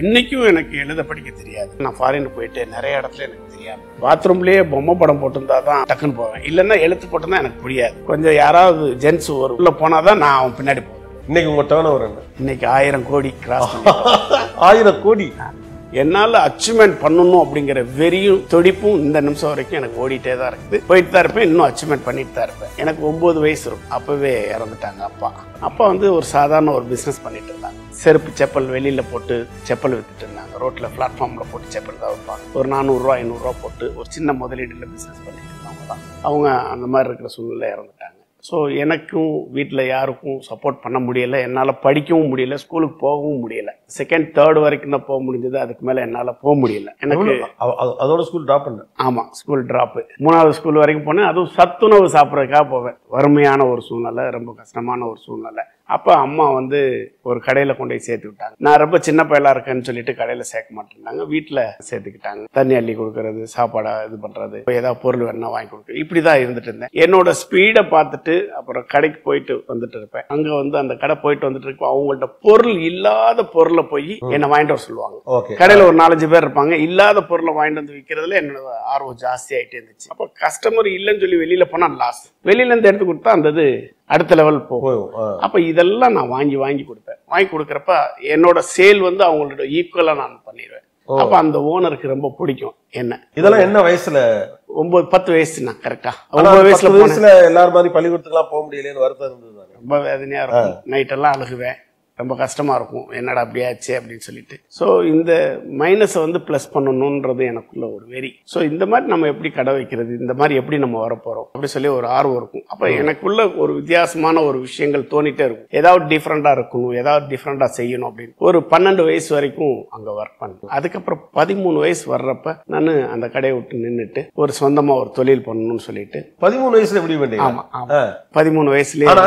இன்னைக்கும் எனக்கு எழுத படிக்க தெரியாது. நான் ஃபாரின் போயிட்டு நிறைய இடத்துல எனக்கு தெரியாது. பாத்ரூம்லயே பொம்மை படம் போட்டிருந்தா தான் டக்குன்னு போவேன், இல்லைன்னா எழுத்து போட்டிருந்தா எனக்கு புரியாது. கொஞ்சம் யாராவது ஜென்ஸ் ஒரு உள்ள போனாதான் நான் அவன் பின்னாடி போவேன். இன்னைக்கு உங்க டர்ன் ஓவர் என்ன? இன்னைக்கு 1000 கோடி கிராஸ். 1000 கோடி என்னால அச்சீவ்மெண்ட் பண்ணணும் அப்படிங்கிற வெறியும் துடிப்பும் இந்த நிமிஷம் வரைக்கும் எனக்கு ஓடிட்டே தான் இருக்குது. போயிட்டு தான் இருப்பேன், இன்னும் அச்சீவ்மெண்ட் பண்ணிட்டு தான் இருப்பேன். எனக்கு 9 வயசு இருக்கும், அப்பவே இறந்துட்டாங்க அப்பா. அப்பா வந்து ஒரு சாதாரண ஒரு பிசினஸ் பண்ணிட்டு இருந்தாங்க. செருப்பு செப்பல் வெளியில போட்டு செப்பல் வித்துட்டு இருந்தாங்க. ரோட்ல பிளாட்ஃபார்ம்ல போட்டு செப்பல் தான் வைப்பாங்க. ஒரு 400 ரூபா 500 ரூபா போட்டு ஒரு சின்ன முதலீடுல பிசினஸ் பண்ணிட்டு இருந்தவங்க தான் அவங்க. அந்த மாதிரி இருக்கிற சூழ்நிலை இறந்துட்டாங்க. ஸோ எனக்கும் வீட்டில் யாருக்கும் சப்போர்ட் பண்ண முடியலை, என்னால் படிக்கவும் முடியல, ஸ்கூலுக்கு போகவும் முடியல. செகண்ட் தேர்ட் வரைக்கும் தான் போக முடிஞ்சது, அதுக்கு மேலே என்னால் போக முடியல. எனக்கு அதோட ஸ்கூல் ட்ராப் பண்ணேன். ஆமாம், ஸ்கூல் ட்ராப்பு. 3வது ஸ்கூல் வரைக்கும் போனேன். அதுவும் சத்துணவு சாப்பிட்றதுக்காக போவேன். வறுமையான ஒரு சூழ்நிலை, ரொம்ப கஷ்டமான ஒரு சூழ்நிலை. அப்போ அம்மா வந்து ஒரு கடையில் கொண்டு போய் சேர்த்து விட்டாங்க. நான் ரொம்ப சின்ன பயலாக இருக்கேன்னு சொல்லிட்டு கடையில் சேர்க்க மாட்டேன்னாங்க, வீட்டில் சேர்த்துக்கிட்டாங்க. தண்ணி அள்ளி கொடுக்கறது, சாப்பாடை இது பண்ணுறது, ஏதாவது பொருள் வேணா வாங்கி கொடுக்குறது, இப்படி தான் இருந்துட்டு இருந்தேன். என்னோட ஸ்பீடை பார்த்துட்டு அப்புறம் கடைக்கு போயிட்டு வந்துட்டு இருப்பேன். அங்கே வந்து அந்த கடை போயிட்டு வந்துட்டு இருப்போம். அவங்கள்ட்ட பொருள் இல்லாத பொருளை போய் என்னை வாங்கிட்டு வர சொல்லுவாங்க. கடையில் ஒரு 4-5 பேர் இருப்பாங்க. இல்லாத பொருளை வாங்கிட்டு வந்து விற்கிறதுல என்னோட ஆர்வம் ஜாஸ்தி ஆகிட்டே இருந்துச்சு. அப்போ கஸ்டமர் இல்லைன்னு சொல்லி வெளியில் போனால் லாஸ், வெளியிலேருந்து எடுத்து கொடுத்தா அந்த அடுத்த லெவல் போகும். அப்ப இதெல்லாம் நான் வாங்கி கொடுப்பேன். வாங்கி கொடுக்கறப்ப என்னோட சேல் வந்து அவங்களோட ஈக்குவலா நான் பண்ணிடுவேன். அப்ப அந்த ஓனருக்கு ரொம்ப பிடிக்கும் என்ன. இதெல்லாம் என்ன வயசுல? 9-10 வயசு. நான் கரெக்டா 9 வயசுல எல்லாரும் மாதிரி பள்ளிக்கூடத்துக்குலாம் போக முடியலன்னு வருத்தம் இருந்தது. ரொம்ப வேதனையா இருக்கும். நைட் எல்லாம் அழுகுவேன், ரொம்ப கஷ்டமா இருக்கும், என்னடா அப்படியாச்சு அப்படின்னு சொல்லிட்டு. ஸோ இந்த மைனஸை வந்து ப்ளஸ் பண்ணணுன்றது எனக்குள்ள ஒரு வெறி. ஸோ இந்த மாதிரி நம்ம எப்படி கடை வைக்கிறது, இந்த மாதிரி எப்படி நம்ம வரப்போறோம் அப்படி சொல்லி ஒரு ஆர்வம் இருக்கும். அப்போ எனக்குள்ள ஒரு வித்தியாசமான ஒரு விஷயங்கள் தோணிட்டே இருக்கும். ஏதாவது டிஃப்ரெண்டா இருக்கணும், ஏதாவது டிஃப்ரெண்டா செய்யணும் அப்படின்னு. ஒரு 12 வயசு வரைக்கும் அங்க ஒர்க் பண்ணேன். அதுக்கப்புறம் 13 வயசு வர்றப்ப நான் அந்த கடையை விட்டு நின்றுட்டு ஒரு சொந்தமா ஒரு தொழில் பண்ணணும்னு சொல்லிட்டு. 13 வயசுல எப்படி பண்ணீங்க? ஆமா, 13 வயசுலயே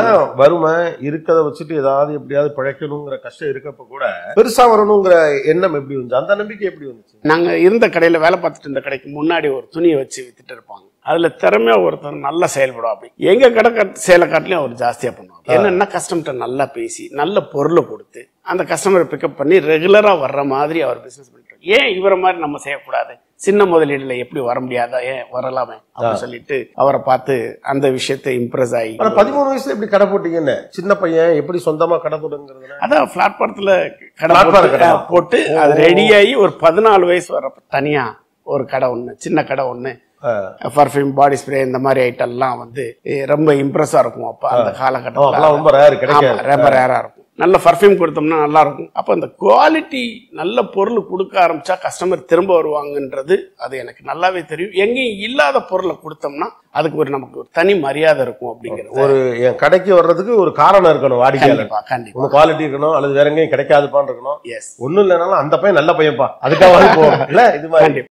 வறுமை இருக்கதை வச்சுட்டு ஏதாவது எப்படியாவது கஷ்டம் இருக்கப்ப கூட பெருசா வரணுங்கிற எண்ணம் எப்படி வந்துச்சு? அந்த நம்பிக்கை எப்படி வந்துச்சு? நாங்க இருந்த கடையில வேலை பார்த்துட்டு இருந்த கடைக்கு முன்னாடி ஒரு துணியை வச்சு வித்துட்டு இருப்பாங்க. அதுல திறமையா ஒருத்தர் நல்லா செயல்படும். அப்படி எங்க கடை சேலை காட்டிலையும் அவர் ஜாஸ்தியா பண்ணுவாங்க. என்னன்னா கஸ்டமர்கிட்ட நல்லா பேசி நல்ல பொருளை கொடுத்து அந்த கஸ்டமரை பிக்கப் பண்ணி ரெகுலரா வர்ற மாதிரி அவர் பிசினஸ் பண்ணிட்டு. ஏன் இவரை மாதிரி நம்ம செய்யக்கூடாது, சின்ன முதலீடுல எப்படி வர முடியாதா, ஏன் வரலாமே அப்படின்னு சொல்லிட்டு அவரை பார்த்து அந்த விஷயத்தை இம்ப்ரெஸ் ஆகி. 13 வயசுல எப்படி கடை போட்டீங்கன்னு? சின்ன பையன் எப்படி சொந்தமா கடை போடுங்கிறது? அதான் பிளாட்பாரத்துல கடை போட்டு அது ரெடி ஆகி ஒரு 14 வயசு வர்றப்ப தனியா ஒரு கடை ஒண்ணு, சின்ன கடை ஒண்ணு, பர்ஃபியூம், பாடி ஸ்ப்ரே, இந்த மாதிரி ஐட்டம் எல்லாம் வந்து ரொம்ப இம்ப்ரெஸ்ஸா இருக்கும். அப்ப அந்த காலகட்டத்தில் ரொம்ப ரேரா இருக்கும். நல்ல பர்ஃபியூம் கொடுத்தோம்னா நல்லா இருக்கும். அப்ப அந்த குவாலிட்டி நல்ல பொருள் கொடுக்க ஆரம்பிச்சா கஸ்டமர் திரும்ப வருவாங்கன்றது அது எனக்கு நல்லாவே தெரியும். எங்கேயும் இல்லாத பொருளை கொடுத்தோம்னா அதுக்கு ஒரு நமக்கு ஒரு தனி மரியாதை இருக்கும். அப்படிங்கிறது ஒரு என் கடைக்கு வர்றதுக்கு ஒரு காரணம் இருக்கணும். வாடிக்கையாளர் கண்டிப்பா குவாலிட்டி இருக்கணும், அல்லது வேற எங்கேயும் கிடைக்காதுப்பான்னு இருக்கணும். ஒண்ணும் இல்லைனாலும் அந்த பையன் நல்ல பையன்பா, அதுக்காக போகும் இல்ல இது மாதிரி.